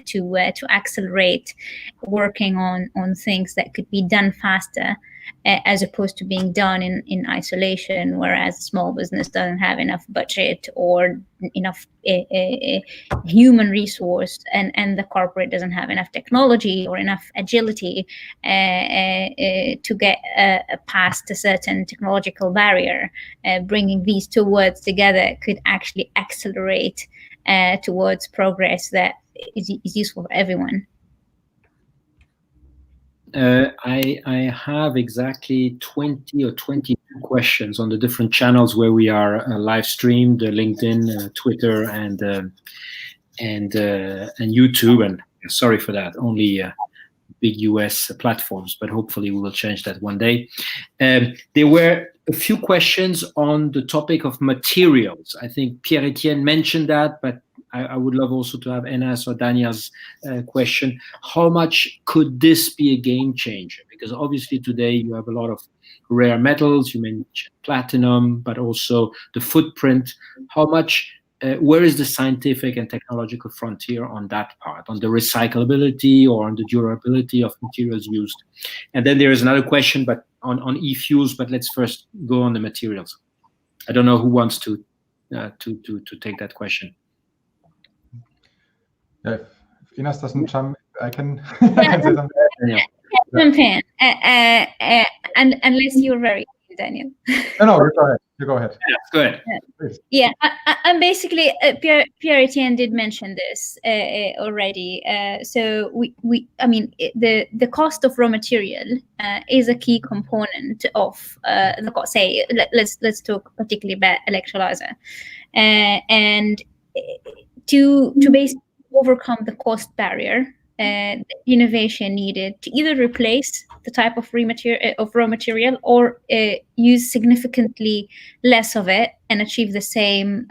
to accelerate working on things that could be done faster, as opposed to being done in isolation, whereas small business doesn't have enough budget or enough human resource, and the corporate doesn't have enough technology or enough agility to get past a certain technological barrier. Bringing these two words together could actually accelerate towards progress that is useful for everyone. I have exactly 20 or 22 questions on the different channels where we are live streamed: LinkedIn, Twitter, and YouTube. And sorry for that, only big US platforms, but hopefully we will change that one day. There were a few questions on the topic of materials. I think Pierre-Etienne mentioned that, but I would love also to have Enas or Daniel's question. How much could this be a game changer? Because obviously today you have a lot of rare metals. You mentioned platinum, but also the footprint. How much? Where is the scientific and technological frontier on that part, on the recyclability or on the durability of materials used? And then there is another question, but on e-fuels. But let's first go on the materials. I don't know who wants to take that question. Yeah, if Enas doesn't jump, I can say something. Yeah. Jump in, and unless you're very Daniel. No, you go ahead. Yeah, go ahead. Yeah, and basically Pierre-Etienne did mention this already. So I mean, the cost of raw material is a key component of the cost. Say, let's talk particularly about electrolyzer, and to basically overcome the cost barrier, the innovation needed to either replace the type of raw material or use significantly less of it and achieve the same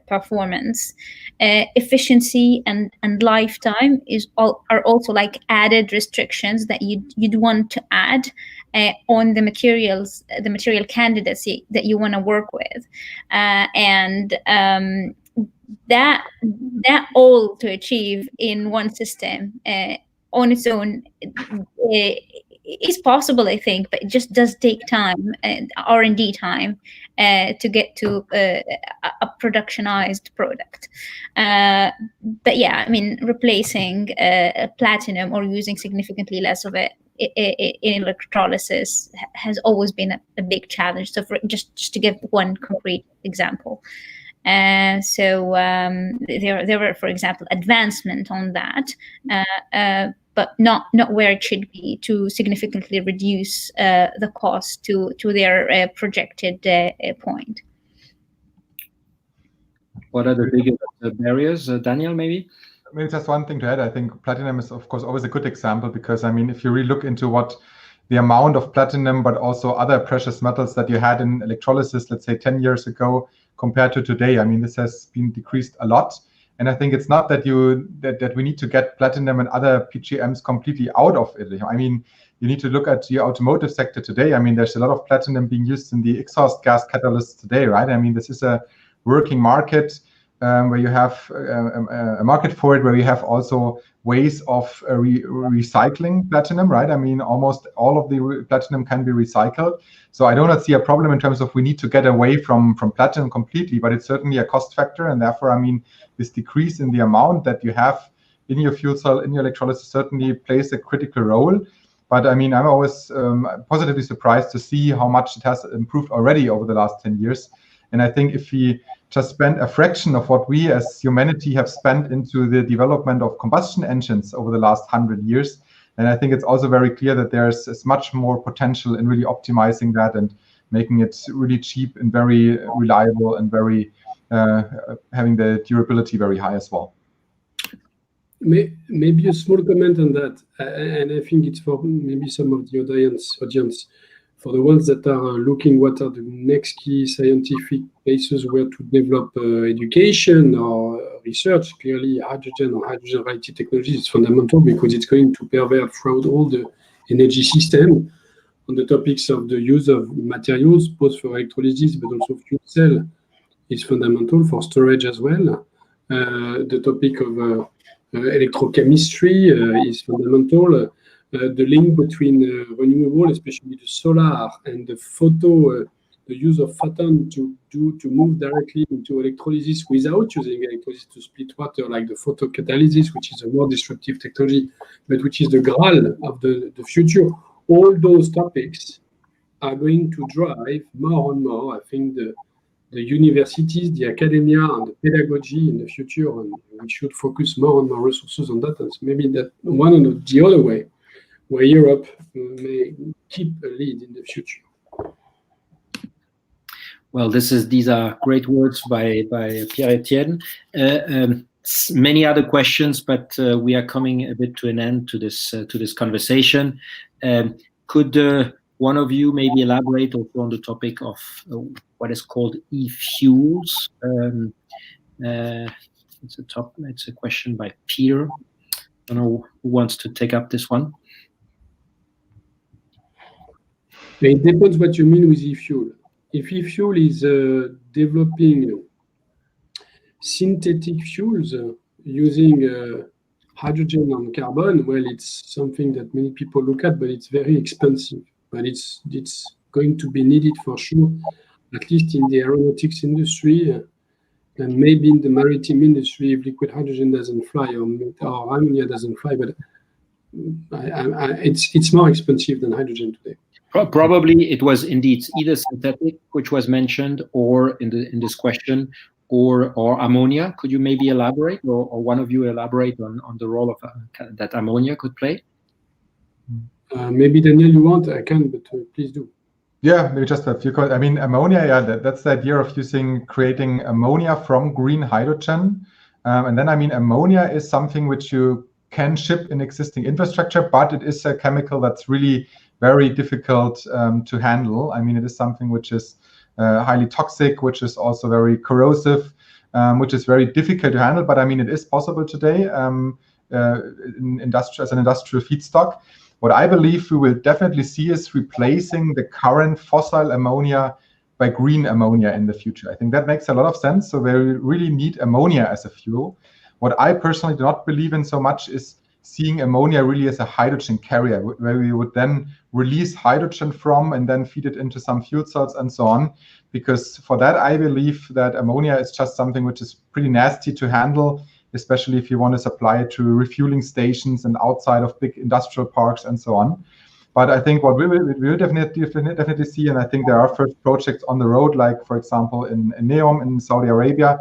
performance. Efficiency and lifetime are also like added restrictions that you'd want to add on the material candidacy that you want to work with, and that all to achieve in one system on its own is possible, I think, but it just does take time and R&D time to get to a productionized product. But yeah, I mean, replacing platinum or using significantly less of it in electrolysis has always been a big challenge. So just to give one concrete example. So there were, for example, advancement on that, but not where it should be, to significantly reduce the cost to their projected point. What are the biggest barriers, Daniel, maybe? Maybe just one thing to add. I think platinum is, of course, always a good example, because, I mean, if you really look into what the amount of platinum, but also other precious metals that you had in electrolysis, let's say 10 years ago, compared to today, I mean, this has been decreased a lot. And I think it's not that that we need to get platinum and other PGMs completely out of it. I mean, you need to look at the automotive sector today. I mean, there's a lot of platinum being used in the exhaust gas catalysts today, right? I mean, this is a working market where you have a market for it, where you have also ways of recycling platinum, right? I mean, almost all of the platinum can be recycled. So I do not see a problem in terms of we need to get away from platinum completely, but it's certainly a cost factor. And therefore, I mean, this decrease in the amount that you have in your fuel cell, in your electrolysis, certainly plays a critical role. But I mean, I'm always positively surprised to see how much it has improved already over the last 10 years. And I think if we just spend a fraction of what we as humanity have spent into the development of combustion engines over the last 100 years, then I think it's also very clear that there's much more potential in really optimizing that and making it really cheap and very reliable and very having the durability very high as well. Maybe a small comment on that, and I think it's for maybe some of the audience, for the ones that are looking what are the next key scientific places where to develop education or research. Clearly, hydrogen or hydrogen-related technologies is fundamental, because it's going to pervade throughout all the energy system. On the topics of the use of materials, both for electrolysis but also fuel cell, is fundamental for storage as well. The topic of electrochemistry is fundamental. The link between renewable, especially the solar, and the the use of photon to move directly into electrolysis without using electrolysis to split water, like the photocatalysis, which is a more disruptive technology, but which is the graal of the future. All those topics are going to drive more and more, I think, the universities, the academia, and the pedagogy in the future, and we should focus more and more resources on that. And maybe that one or the other way, where Europe may keep a lead in the future. Well, these are great words by Pierre-Etienne. Many other questions, but we are coming a bit to an end to this conversation. Could one of you maybe elaborate also on the topic of what is called e-fuels? It's a question by Peter. I don't know who wants to take up this one. It depends what you mean with e-fuel. If e-fuel is developing synthetic fuels using hydrogen and carbon, well, it's something that many people look at, but it's very expensive. But it's going to be needed for sure, at least in the aeronautics industry, and maybe in the maritime industry if liquid hydrogen doesn't fly or ammonia doesn't fly. But it's more expensive than hydrogen today. Probably it was indeed either synthetic, which was mentioned, or in this question, or ammonia. Could you maybe elaborate, or one of you elaborate on the role of that ammonia could play? Maybe Daniel, you want? I can, but please do. Yeah, maybe just a few. I mean, ammonia. Yeah, that's the idea of creating ammonia from green hydrogen, and then I mean, ammonia is something which you can ship in existing infrastructure, but it is a chemical that's really very difficult to handle. I mean, it is something which is highly toxic, which is also very corrosive, which is very difficult to handle. But I mean, it is possible today as an industrial feedstock. What I believe we will definitely see is replacing the current fossil ammonia by green ammonia in the future. I think that makes a lot of sense. So we really need ammonia as a fuel. What I personally do not believe in so much is seeing ammonia really as a hydrogen carrier, where we would then release hydrogen from and then feed it into some fuel cells and so on. Because for that, I believe that ammonia is just something which is pretty nasty to handle, especially if you want to supply it to refueling stations and outside of big industrial parks and so on. But I think what we will definitely see, and I think there are first projects on the road, like for example in NEOM in Saudi Arabia,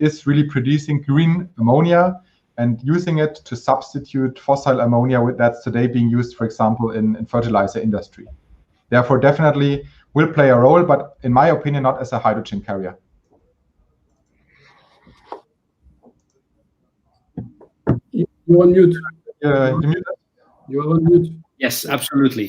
is really producing green ammonia and using it to substitute fossil ammonia that's today being used, for example, in fertilizer industry. Therefore, definitely will play a role, but in my opinion, not as a hydrogen carrier. You're on mute. You're on mute. Yes, absolutely.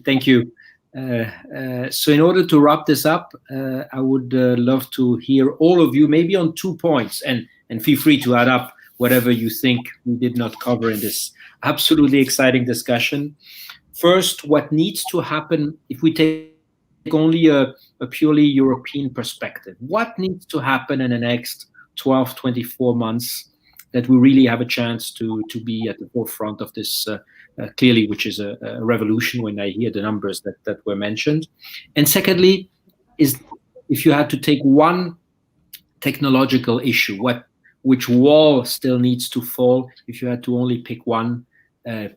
Thank you. So in order to wrap this up, I would love to hear all of you, maybe on 2 points, and feel free to add up whatever you think we did not cover in this absolutely exciting discussion. First, what needs to happen if we take only a purely European perspective? What needs to happen in the next 12, 24 months that we really have a chance to be at the forefront of this clearly, which is a revolution when I hear the numbers that were mentioned? And secondly, is if you had to take one technological issue, which wall still needs to fall? If you had to only pick one,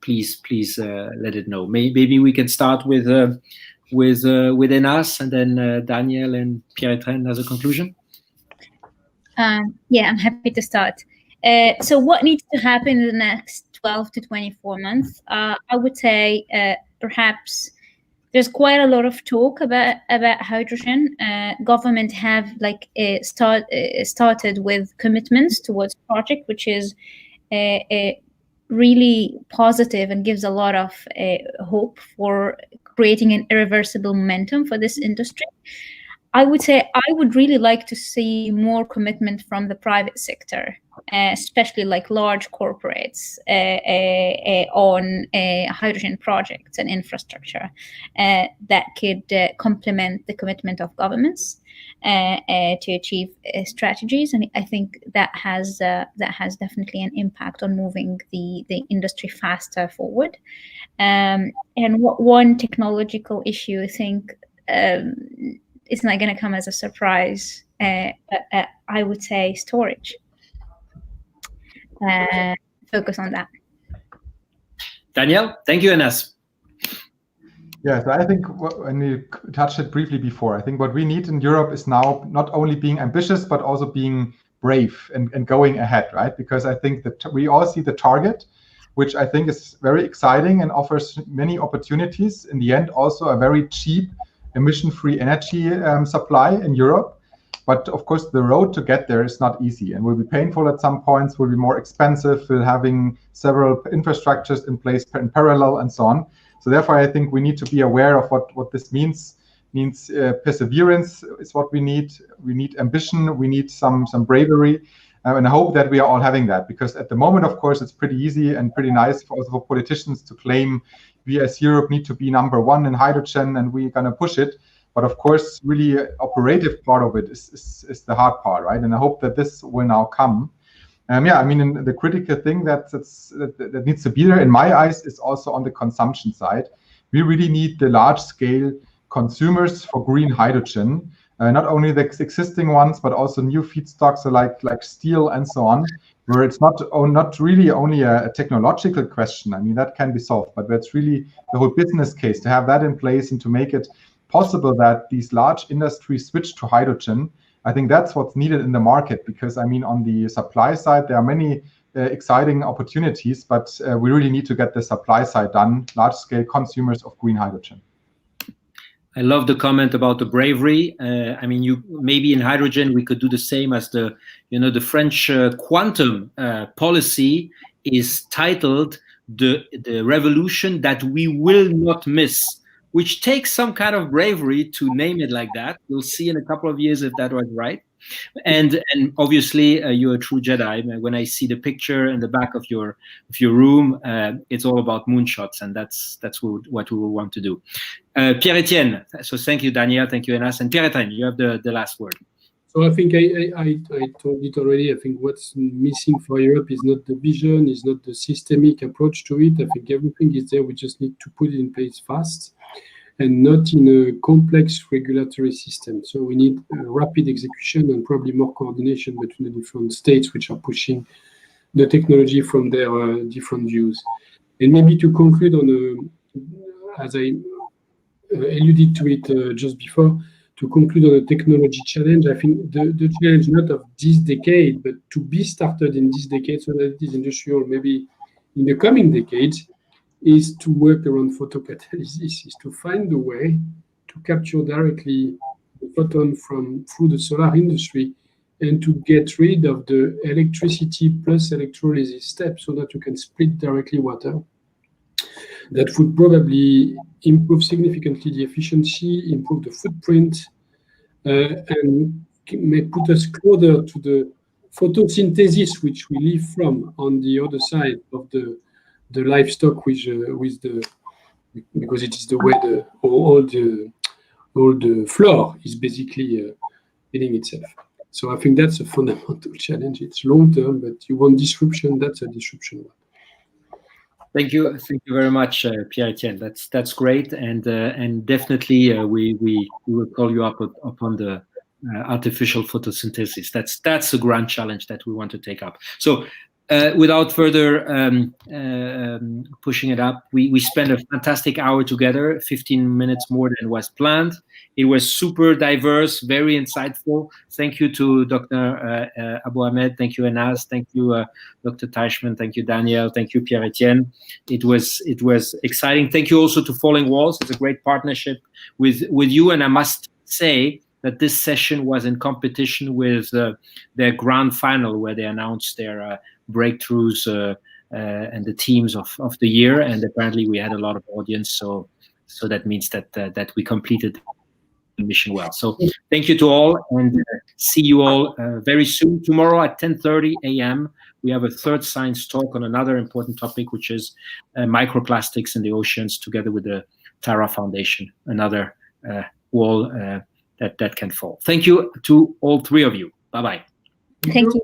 please let it know. Maybe we can start within us, and then Daniel and Pierre-Etienne as a conclusion. Yeah, I'm happy to start. So what needs to happen in the next 12 to 24 months? I would say perhaps there's quite a lot of talk about hydrogen. Government have started with commitments towards project, which is really positive and gives a lot of hope for creating an irreversible momentum for this industry. I would say I would really like to see more commitment from the private sector, especially like large corporates on hydrogen projects and infrastructure that could complement the commitment of governments to achieve strategies. And I think that has definitely an impact on moving the industry faster forward. And one technological issue, I think, it's not going to come as a surprise. I would say storage. Focus on that. Daniel, thank you, Enes. Yeah, so I think when we touched it briefly before, I think what we need in Europe is now not only being ambitious, but also being brave and going ahead, right? Because I think that we all see the target, which I think is very exciting and offers many opportunities. In the end, also a very cheap emission-free energy supply in Europe. But of course, the road to get there is not easy and will be painful at some points, will be more expensive, will having several infrastructures in place in parallel and so on. So therefore, I think we need to be aware of what this means. Perseverance is what we need. We need ambition. We need some bravery. And I hope that we are all having that, because at the moment, of course, it's pretty easy and pretty nice for politicians to claim we as Europe need to be #1 in hydrogen and we're going to push it. But of course, really operative part of it is the hard part, right? And I hope that this will now come. Yeah, I mean, the critical thing that needs to be there, in my eyes, is also on the consumption side. We really need the large-scale consumers for green hydrogen, not only the existing ones, but also new feedstocks like steel and so on, where it's not really only a technological question. I mean, that can be solved, but that's really the whole business case, to have that in place and to make it possible that these large industries switch to hydrogen. I think that's what's needed in the market, because I mean, on the supply side, there are many exciting opportunities, but we really need to get the supply side done, large-scale consumers of green hydrogen. I love the comment about the bravery. I mean, maybe in hydrogen we could do the same as the French quantum policy is titled the revolution that we will not miss, which takes some kind of bravery to name it like that. We'll see in a couple of years if that was right. And obviously you're a true Jedi. When I see the picture in the back of your room, it's all about moonshots, and that's what we will want to do. Pierre-Etienne, so thank you, Daniel, thank you, Enas, and Pierre-Etienne, you have the last word. So I think I told it already. I think what's missing for Europe is not the vision, is not the systemic approach to it. I think everything is there. We just need to put it in place fast, and not in a complex regulatory system. So we need rapid execution and probably more coordination between the different states which are pushing the technology from their different views. And maybe to conclude on as I alluded to it just before, to conclude on the technology challenge, I think the challenge not of this decade, but to be started in this decade so that it is industrial maybe in the coming decades, is to work around photocatalysis, is to find a way to capture directly the photon through the solar industry and to get rid of the electricity plus electrolysis step so that you can split directly water. That would probably improve significantly the efficiency, improve the footprint, and may put us closer to the photosynthesis which we live from on the other side of the livestock, because it is the way all the floor is basically healing itself. So I think that's a fundamental challenge. It's long term, but you want disruption. That's a disruption one. Thank you very much, Pierre-Etienne. That's great, and definitely we will call you up upon the artificial photosynthesis. That's a grand challenge that we want to take up. So, without further pushing it up, we spent a fantastic hour together, 15 minutes more than was planned. It was super diverse, very insightful. Thank you to Dr. Abu Ahmed. Thank you, Anas. Thank you, Dr. Teichmann. Thank you, Daniel. Thank you, Pierre-Etienne. It was exciting. Thank you also to Falling Walls. It's a great partnership with you. And I must say that this session was in competition with their grand final, where they announced their breakthroughs and the teams of the year. And apparently we had a lot of audience. So that means that we completed the mission well. So thank you to all, and see you all very soon. Tomorrow at 10:30 a.m. we have a third science talk on another important topic, which is microplastics in the oceans, together with the Tara Foundation, another wall that can fall. Thank you to all three of you. Bye-bye. Thank you.